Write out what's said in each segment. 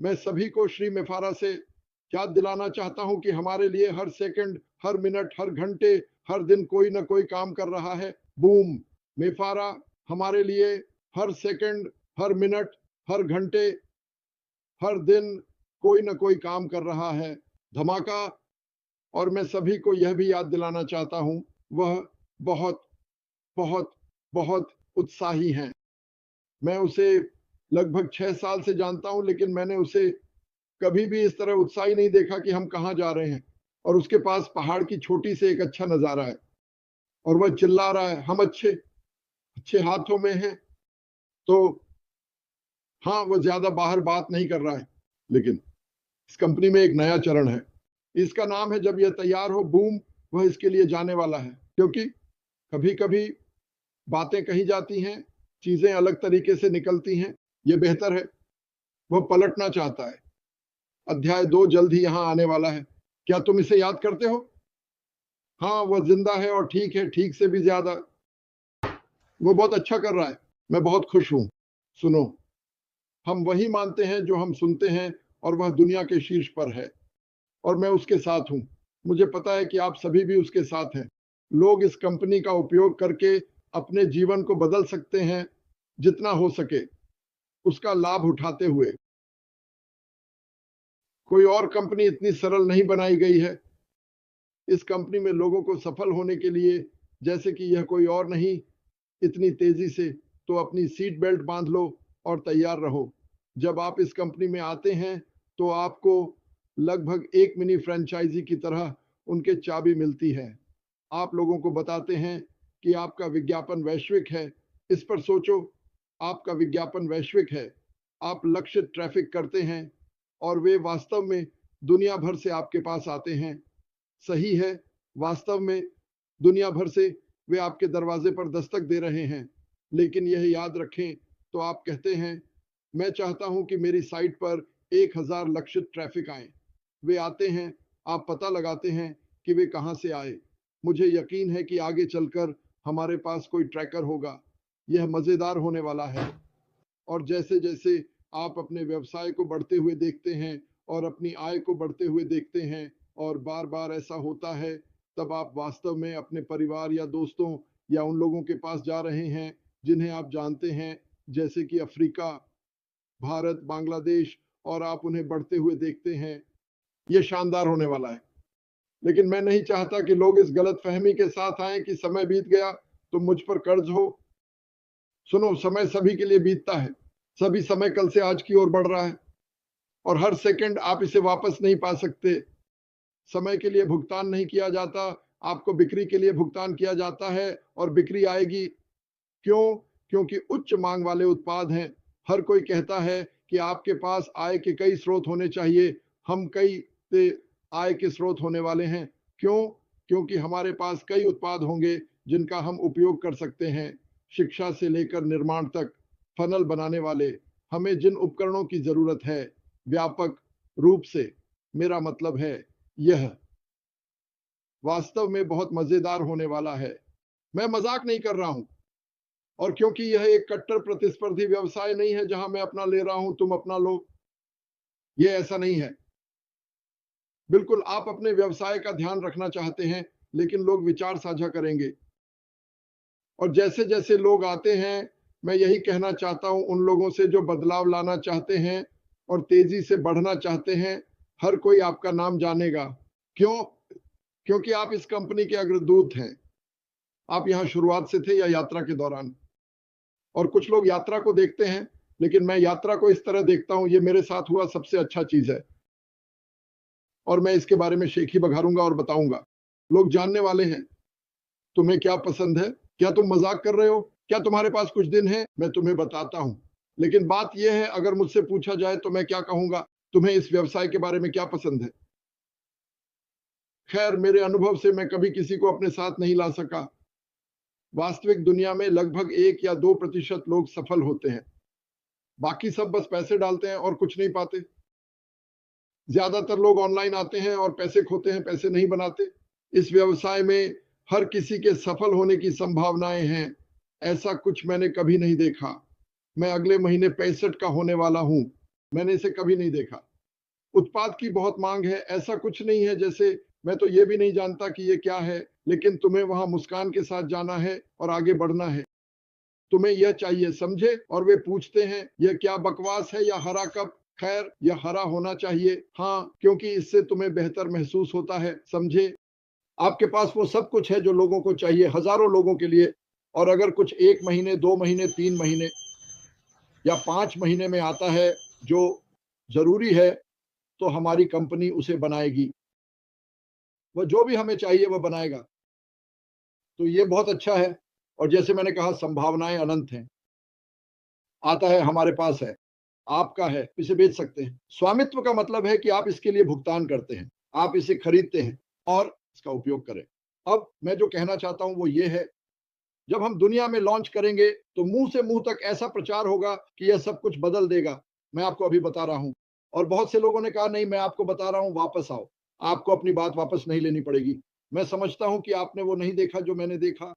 मैं सभी को श्री मेफारा से याद दिलाना चाहता हूं कि हमारे लिए हर सेकंड, हर मिनट, हर घंटे, हर दिन कोई ना कोई काम कर रहा है। बूम मेफारा हमारे लिए हर सेकंड, हर मिनट, हर घंटे, हर दिन कोई ना कोई काम कर रहा है। धमाका। और मैं सभी को यह भी याद दिलाना चाहता हूं, वह बहुत बहुत बहुत उत्साही हैं। मैं उसे लगभग 6 साल से जानता हूं, लेकिन मैंने उसे कभी भी इस तरह उत्साही नहीं देखा कि हम कहां जा रहे हैं। और उसके पास पहाड़ की छोटी से एक अच्छा नजारा है और वह चिल्ला रहा है, हम अच्छे अच्छे हाथों में हैं। तो हाँ, वो ज्यादा बाहर बात नहीं कर रहा है, लेकिन इस कंपनी में एक नया चरण है। इसका नाम है जब यह तैयार हो बूम, वह इसके लिए जाने वाला है। क्योंकि कभी कभी बातें कही जाती हैं, चीजें अलग तरीके से निकलती हैं। ये बेहतर है। वह पलटना चाहता है। अध्याय 2 जल्द ही यहां आने वाला है। क्या तुम इसे याद करते हो? हाँ, वह जिंदा है और ठीक है, ठीक से भी ज्यादा। वो बहुत अच्छा कर रहा है। मैं बहुत खुश हूं। सुनो, हम वही मानते हैं जो हम सुनते हैं, और वह दुनिया के शीर्ष पर है और मैं उसके साथ हूं। मुझे पता है कि आप सभी भी उसके साथ हैं। लोग इस कंपनी का उपयोग करके अपने जीवन को बदल सकते हैं, जितना हो सके उसका लाभ उठाते हुए। कोई और कंपनी इतनी सरल नहीं बनाई गई है। इस कंपनी में लोगों को सफल होने के लिए, जैसे कि यह कोई और नहीं, इतनी तेजी से, तो अपनी सीट बेल्ट बांध लो और तैयार रहो। जब आप इस कंपनी में आते हैं तो आपको लगभग एक मिनी फ्रेंचाइजी की तरह उनके चाबी मिलती है। आप लोगों को बताते हैं कि आपका विज्ञापन वैश्विक है। इस पर सोचो, आपका विज्ञापन वैश्विक है। आप लक्षित ट्रैफिक करते हैं और वे वास्तव में दुनिया भर से आपके पास आते हैं। सही है, वास्तव में दुनिया भर से वे आपके दरवाजे पर दस्तक दे रहे हैं। लेकिन यह याद रखें, तो आप कहते हैं, मैं चाहता हूं कि मेरी साइट पर 1000 लक्षित ट्रैफिक आए। वे आते हैं, आप पता लगाते हैं कि वे कहां से आए। मुझे यकीन है कि आगे चलकर हमारे पास कोई ट्रैकर होगा। यह मजेदार होने वाला है। और जैसे जैसे आप अपने व्यवसाय को बढ़ते हुए देखते हैं और अपनी आय को बढ़ते हुए देखते हैं, और बार बार ऐसा होता है, तब आप वास्तव में अपने परिवार या दोस्तों या उन लोगों के पास जा रहे हैं जिन्हें आप जानते हैं, जैसे कि अफ्रीका, भारत, बांग्लादेश, और आप उन्हें बढ़ते हुए देखते हैं। ये शानदार होने वाला है। लेकिन मैं नहीं चाहता कि लोग इस गलत फहमी के साथ आए कि समय बीत गया तो मुझ पर कर्ज हो। सुनो, समय सभी के लिए बीतता है। सभी समय कल से आज की ओर बढ़ रहा है और हर सेकंड आप इसे वापस नहीं पा सकते। समय के लिए भुगतान नहीं किया जाता, आपको बिक्री के लिए भुगतान किया जाता है और बिक्री आएगी। क्यों? क्योंकि उच्च मांग वाले उत्पाद हैं। हर कोई कहता है कि आपके पास आय के कई स्रोत होने चाहिए। हम कई से आय के स्रोत होने वाले हैं। क्यों? क्योंकि हमारे पास कई उत्पाद होंगे जिनका हम उपयोग कर सकते हैं। शिक्षा से लेकर निर्माण तक, फनल बनाने वाले, हमें जिन उपकरणों की जरूरत है, व्यापक रूप से मेरा मतलब है, यह वास्तव में बहुत मजेदार होने वाला है। मैं मजाक नहीं कर रहा हूं। और क्योंकि यह एक कट्टर प्रतिस्पर्धी व्यवसाय नहीं है जहां मैं अपना ले रहा हूं, तुम अपना लो, ये ऐसा नहीं है। बिल्कुल, आप अपने व्यवसाय का ध्यान रखना चाहते हैं, लेकिन लोग विचार साझा करेंगे। और जैसे जैसे लोग आते हैं, मैं यही कहना चाहता हूं उन लोगों से जो बदलाव लाना चाहते हैं और तेजी से बढ़ना चाहते हैं, हर कोई आपका नाम जानेगा। क्यों? क्योंकि आप इस कंपनी के अग्रदूत हैं। आप यहां शुरुआत से थे या यात्रा के दौरान? और कुछ लोग यात्रा को देखते हैं, लेकिन मैं यात्रा को इस तरह देखता हूं, ये मेरे साथ हुआ सबसे अच्छा चीज है और मैं इसके बारे में शेखी बघारूंगा और बताऊंगा। लोग जानने वाले हैं तुम्हें क्या पसंद है। क्या तुम मजाक कर रहे हो? क्या तुम्हारे पास कुछ दिन है? मैं तुम्हें बताता हूं। लेकिन बात यह है, अगर मुझसे पूछा जाए तो मैं क्या कहूंगा, तुम्हें इस व्यवसाय के बारे में क्या पसंद है? खैर, मेरे अनुभव से मैं कभी किसी को अपने साथ नहीं ला सका। वास्तविक दुनिया में लगभग 1 या 2% लोग सफल होते हैं। बाकी सब बस पैसे डालते हैं और कुछ नहीं पाते। ज्यादातर लोग ऑनलाइन आते हैं और पैसे खोते हैं, पैसे नहीं बनाते। इस व्यवसाय में हर किसी के सफल होने की संभावनाएं हैं। ऐसा कुछ मैंने कभी नहीं देखा। मैं अगले महीने 65 का होने वाला हूं। मैंने इसे कभी नहीं देखा। उत्पाद की बहुत मांग है, ऐसा कुछ नहीं है जैसे मैं तो ये भी नहीं जानता कि ये क्या है, लेकिन तुम्हें वहां मुस्कान के साथ जाना है और आगे बढ़ना है। तुम्हें यह चाहिए, समझे? और वे पूछते हैं, यह क्या बकवास है या हरा कप? खैर, यह हरा होना चाहिए, हाँ, क्योंकि इससे तुम्हें बेहतर महसूस होता है, समझे? आपके पास वो सब कुछ है जो लोगों को चाहिए, हजारों लोगों के लिए। और अगर कुछ 1 महीने, 2 महीने, 3 महीने या 5 महीने में आता है जो जरूरी है, तो हमारी कंपनी उसे बनाएगी। वह जो भी हमें चाहिए वह बनाएगा। तो ये बहुत अच्छा है। और जैसे मैंने कहा, संभावनाएं अनंत हैं। आता है, हमारे पास है, आपका है, इसे बेच सकते हैं। स्वामित्व का मतलब है कि आप इसके लिए भुगतान करते हैं, आप इसे खरीदते हैं और इसका उपयोग करें। अब मैं जो कहना चाहता हूं वो ये है, जब हम दुनिया में लॉन्च करेंगे तो मुंह से मुंह तक ऐसा प्रचार होगा कि यह सब कुछ बदल देगा। मैं आपको अभी बता रहा हूं। और बहुत से लोगों ने कहा, नहीं, मैं आपको बता रहा हूं, वापस आओ। आपको अपनी बात वापस नहीं लेनी पड़ेगी। मैं समझता हूं कि आपने वो नहीं देखा जो मैंने देखा,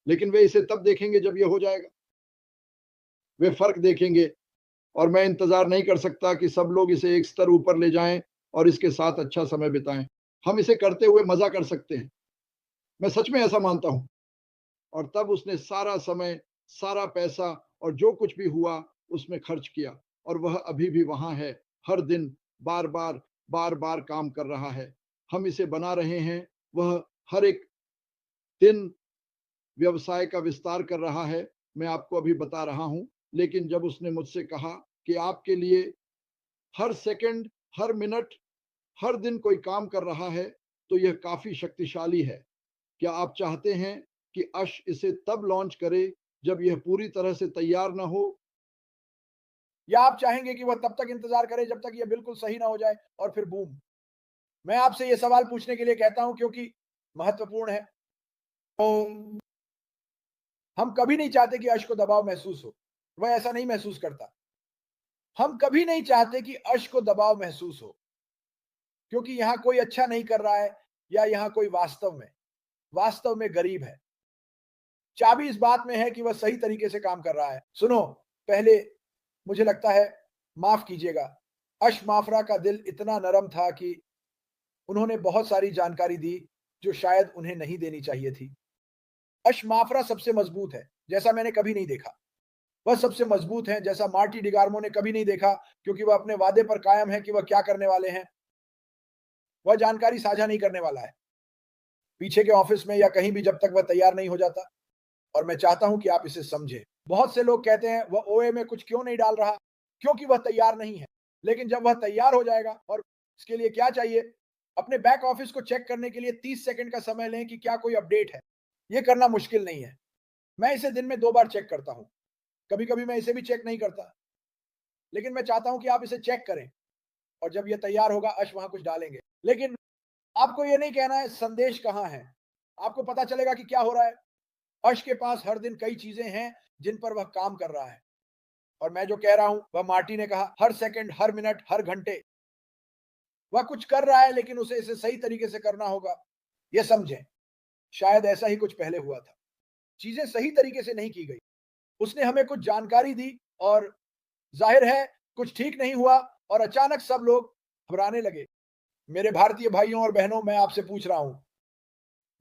लेकिन वे इसे तब देखेंगे जब यह हो जाएगा। वे फर्क देखेंगे। और मैं इंतजार नहीं कर सकता कि सब लोग इसे एक स्तर ऊपर ले जाएं और इसके साथ अच्छा समय बिताएं। हम इसे करते हुए मजा कर सकते हैं। मैं सच में ऐसा मानता हूं। और तब उसने सारा समय, सारा पैसा और जो कुछ भी हुआ उसमें खर्च किया। और वह अभी भी वहां है, हर दिन, बार बार, बार बार काम कर रहा है। हम इसे बना रहे हैं। वह हर एक दिन व्यवसाय का विस्तार कर रहा है। मैं आपको अभी बता रहा हूं। लेकिन जब उसने मुझसे कहा कि आपके लिए हर सेकंड, हर मिनट, हर दिन कोई काम कर रहा है, तो यह काफी शक्तिशाली है। क्या आप चाहते हैं कि अश इसे तब लॉन्च करे जब यह पूरी तरह से तैयार ना हो, या आप चाहेंगे कि वह तब तक इंतजार करे जब तक यह बिल्कुल सही ना हो जाए और फिर बूम? मैं आपसे यह सवाल पूछने के लिए कहता हूं क्योंकि महत्वपूर्ण है। तो हम कभी नहीं चाहते कि अश को दबाव महसूस हो। वह ऐसा नहीं महसूस करता। हम कभी नहीं चाहते कि अश को दबाव महसूस हो, क्योंकि यहां कोई अच्छा नहीं कर रहा है या यहां कोई वास्तव में गरीब है। चाबी इस बात में है कि वह सही तरीके से काम कर रहा है। सुनो, पहले मुझे लगता है, माफ कीजिएगा, अश माफरा का दिल इतना नरम था कि उन्होंने बहुत सारी जानकारी दी जो शायद उन्हें नहीं देनी चाहिए थी। अश माफरा सबसे मजबूत है जैसा मैंने कभी नहीं देखा। वह सबसे मजबूत है जैसा मार्टी डिगार्मो ने कभी नहीं देखा, क्योंकि वह अपने वादे पर कायम है कि वह क्या करने वाले हैं। वह जानकारी साझा नहीं करने वाला है पीछे के ऑफिस में या कहीं भी जब तक वह तैयार नहीं हो जाता। और मैं चाहता हूं कि आप इसे समझें। बहुत से लोग कहते हैं, वह ओए में कुछ क्यों नहीं डाल रहा? क्योंकि वह तैयार नहीं है। लेकिन जब वह तैयार हो जाएगा, और इसके लिए क्या चाहिए? अपने बैक ऑफिस को चेक करने के लिए 30 सेकंड का समय लें कि क्या कोई अपडेट है। यह करना मुश्किल नहीं है। मैं इसे दिन में 2 बार चेक करता हूं। कभी-कभी मैं इसे भी चेक नहीं करता। लेकिन मैं चाहता हूं कि आप इसे चेक करें, और जब यह तैयार होगा, अश वहां कुछ डालेंगे। लेकिन आपको यह नहीं कहना है संदेश कहां है। आपको पता चलेगा कि क्या हो रहा है। अर्श के पास हर दिन कई चीजें हैं जिन पर वह काम कर रहा है। और मैं जो कह रहा हूं, वह मार्टी ने कहा, हर सेकंड, हर मिनट, हर घंटे वह कुछ कर रहा है, लेकिन उसे इसे सही तरीके से करना होगा। यह समझें, शायद ऐसा ही कुछ पहले हुआ था। चीजें सही तरीके से नहीं की गई। उसने हमें कुछ जानकारी दी और जाहिर है कुछ ठीक नहीं हुआ, और अचानक सब लोग घबराने लगे। मेरे भारतीय भाइयों और बहनों, मैं आपसे पूछ रहा हूं,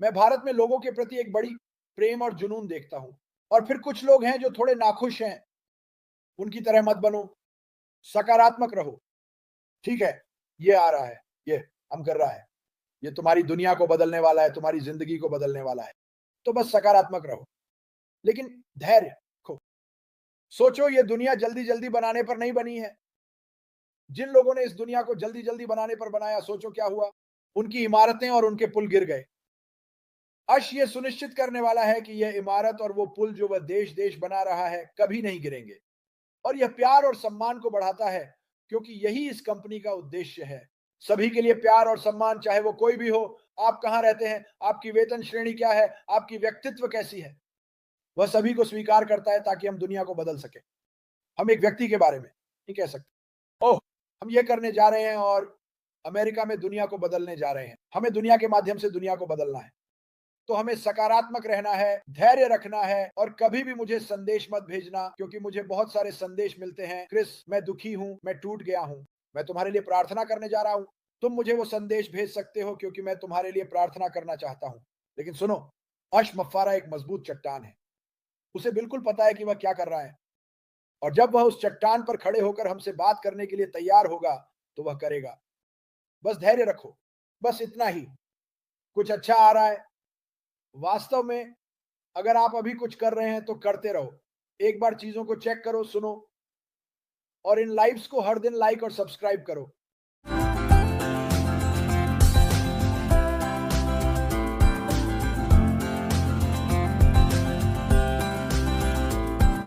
मैं भारत में लोगों के प्रति एक बड़ी प्रेम और जुनून देखता हूं। और फिर कुछ लोग हैं जो थोड़े नाखुश हैं। उनकी तरह मत बनो। सकारात्मक रहो। ठीक है, ये आ रहा है, ये हम कर रहा है, ये तुम्हारी दुनिया को बदलने वाला है, तुम्हारी जिंदगी को बदलने वाला है। तो बस सकारात्मक रहो, लेकिन धैर्य रखो। सोचो, ये दुनिया जल्दी जल्दी बनाने पर नहीं बनी है। जिन लोगों ने इस दुनिया को जल्दी जल्दी बनाने पर बनाया, सोचो क्या हुआ। उनकी इमारतें और उनके पुल गिर गए। अश ये सुनिश्चित करने वाला है कि यह इमारत और वो पुल जो वह देश देश बना रहा है, कभी नहीं गिरेंगे। और यह प्यार और सम्मान को बढ़ाता है, क्योंकि यही इस कंपनी का उद्देश्य है। सभी के लिए प्यार और सम्मान, चाहे वो कोई भी हो। आप कहां रहते हैं, आपकी वेतन श्रेणी क्या है, आपकी व्यक्तित्व कैसी है, वह सभी को स्वीकार करता है ताकि हम दुनिया को बदल सके। हम एक व्यक्ति के बारे में नहीं कह सकते, ओह, हम ये करने जा रहे हैं और अमेरिका में दुनिया को बदलने जा रहे हैं। हमें दुनिया के माध्यम से दुनिया को बदलना है। तो हमें सकारात्मक रहना है, धैर्य रखना है और कभी भी मुझे संदेश मत भेजना, क्योंकि मुझे बहुत सारे संदेश मिलते हैं, क्रिस मैं दुखी हूं, मैं टूट गया हूं, मैं तुम्हारे लिए प्रार्थना करने जा रहा हूं। तुम मुझे वो संदेश भेज सकते हो क्योंकि मैं तुम्हारे लिए प्रार्थना करना चाहता हूं। लेकिन सुनो, अशमफ़ारा एक मजबूत चट्टान है। उसे बिल्कुल पता है कि वह क्या कर रहा है, और जब वह उस चट्टान पर खड़े होकर हमसे बात करने के लिए तैयार होगा, तो वह करेगा। बस धैर्य रखो, बस इतना ही। कुछ अच्छा आ रहा है। वास्तव में अगर आप अभी कुछ कर रहे हैं तो करते रहो। एक बार चीज़ों को चेक करो, सुनो और इन लाइव्स को हर दिन लाइक और सब्सक्राइब करो।